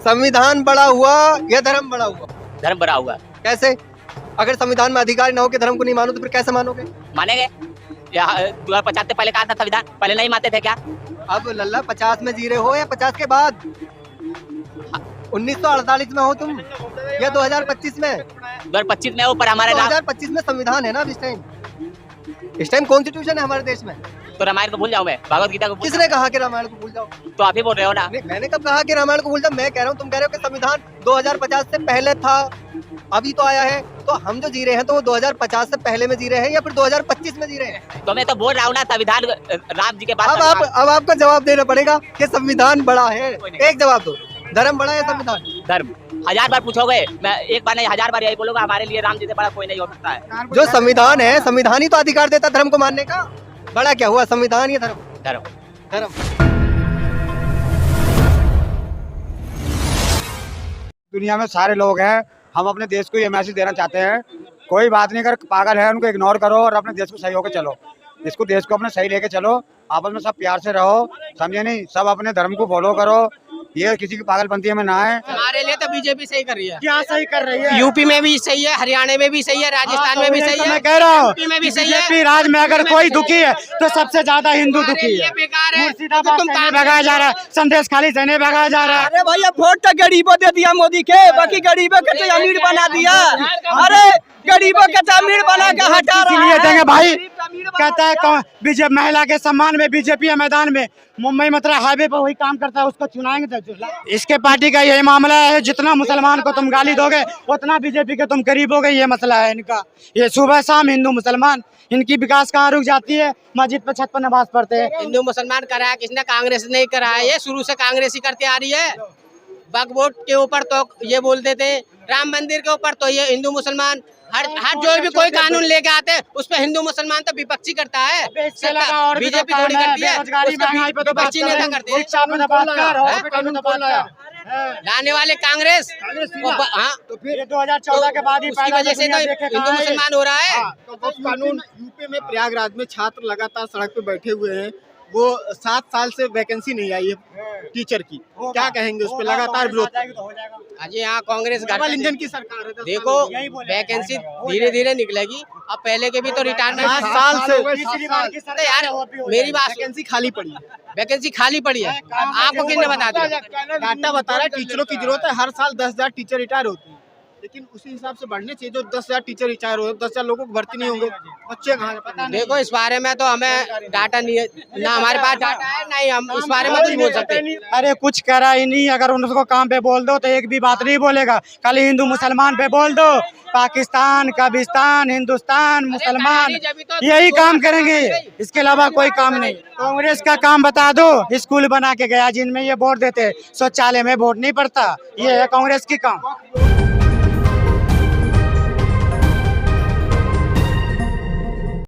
संविधान बड़ा हुआ या धर्म बड़ा हुआ? धर्म बड़ा हुआ। कैसे? अगर संविधान में अधिकार न हो कि धर्म को नहीं मानो तो फिर कैसे मानोगे? मानेंगे? 2050 से पहले कहा था संविधान, पहले नहीं मानते थे क्या? अब लल्ला 50 में जी रहे हो या 50 के बाद? 1948 में हो तुम या 2025 में? 2025 में हो, पर हमारे 2025 में संविधान है ना इस टाइम कॉन्स्टिट्यूशन है हमारे देश में। तो रामायण को भूल जाऊं मैं, भगवत गीता को भूल किसने कहा कि रामायण को भूल जाओ? तो आप ही बोल रहे हो ना। मैंने कब कहा कि रामायण को भूल जाओ? मैं कह रहा हूँ, तुम कह रहे हो कि संविधान 2050 से पहले था, अभी तो आया है। तो हम जो जी रहे हैं तो वो 2050 से पहले में जी रहे हैं या फिर 2025 में जी रहे हैं? तो मैं तो बोल रहा हूँ ना, संविधान राम जी के बाद। अब आपको जवाब देना पड़ेगा कि संविधान बड़ा है। एक जवाब दो, धर्म बड़ा है संविधान? धर्म 1000 बार पूछोगे, मैं एक बार नहीं 1000 बार यही बोलूंगा, हमारे लिए राम जी से बड़ा कोई नहीं हो सकता है। जो संविधान है, संविधान ही तो अधिकार देता धर्म को मानने का। बड़ा क्या हुआ, संविधान या धर्म? धर्म। धर्म। दुनिया में सारे लोग हैं, हम अपने देश को ये मैसेज देना चाहते हैं, कोई बात नहीं, अगर पागल है उनको इग्नोर करो और अपने देश को सही होकर चलो। इसको देश को अपने सही लेके चलो, आपस में सब प्यार से रहो, समझे नहीं? सब अपने धर्म को फॉलो करो, ये किसी की पागलपंती में ना है। हमारे लिए तो बीजेपी सही कर रही है। क्या सही कर रही है? यूपी में भी सही है, हरियाणा में भी सही है, राजस्थान में भी सही है। मैं कह रहा हूँ में भी सही है। बीजेपी राज में अगर कोई दुखी है तो सबसे ज्यादा हिंदू दुखी है। मुर्शिदाबाद से नहीं भगाया जा रहा है, संदेश खाली से नहीं भगाया जा रहा है। अरे भैया वोट तो गरीबों दे दिया मोदी के, बाकी गरीबों के तो अमीर बना दिया। अरे गरीबों के तो अमीर बना के हटा रहा है। देंगे भाई, कहता है बीजेपी महिला के सम्मान में बीजेपी मैदान में मुंबई मथुरा हाईवे पर वही काम करता है, उसको चुनाएंगे। इसके पार्टी का यही मामला है, जितना मुसलमान को तुम गाली दोगे उतना बीजेपी के तुम करीब होगे, ये मसला है इनका। ये सुबह शाम हिंदू मुसलमान, इनकी विकास कहाँ रुक जाती है? मस्जिद पर छत पर नमाज पढ़ते हैं। हिंदू मुसलमान कराया किसने? कांग्रेस नहीं कराया, ये शुरू से कांग्रेस ही करते आ रही है। वक्फ बोर्ड के ऊपर तो ये बोलते थे, राम मंदिर के ऊपर तो ये हिंदू मुसलमान हर जो भी कोई कानून लेके आते हैं उस पे हिंदू मुसलमान तो विपक्षी करता है। बीजेपी थोड़ी करती है, विपक्षी नेता करते हैं। लाने वाले कांग्रेस। हाँ, तो फिर 2014 के बाद ही उसकी वजह से तो हिंदू मुसलमान हो रहा है। तो कानून यूपी में प्रयागराज में छात्र लगातार सड़क पे बैठे हुए हैं, वो 7 साल से वैकेंसी नहीं आई है टीचर की, क्या कहेंगे उस पर? लगातार विरोध। अजय यहाँ कांग्रेस डबल इंजन की सरकार है। देखो वैकेंसी धीरे धीरे निकलेगी, अब पहले के भी तो रिटायरमेंट 7 साल से तो यार मेरी बात, वैकेंसी खाली पड़ी है। वैकेंसी खाली पड़ी है, आपको किसने बता दिया? डाटा बता रहा है टीचरों की जरूरत है, हर साल 10,000 टीचर रिटायर होते हैं, लेकिन उसी हिसाब से बढ़ने चाहिए। जो 10,000 टीचर रिटायर हो, 10,000 लोगों को भर्ती नहीं होंगे, बच्चे कहाँ हैं? पता नहीं। देखो इस बारे में तो हमें डाटा नहीं है ना, हमारे पास डाटा है नहीं, हम इस बारे में कुछ बोल सकते। अरे कुछ करा ही नहीं, अगर उनको काम पे बोल दो तो एक भी बात नहीं बोलेगा, खाली हिंदू मुसलमान पे बोल दो, पाकिस्तान, कबिस्तान, हिंदुस्तान, मुसलमान, यही काम करेंगे, इसके अलावा कोई काम नहीं। कांग्रेस का काम बता दो, स्कूल बना के गया जिनमें ये वोट देते, शौचालय में वोट नहीं पड़ता, ये है कांग्रेस की काम।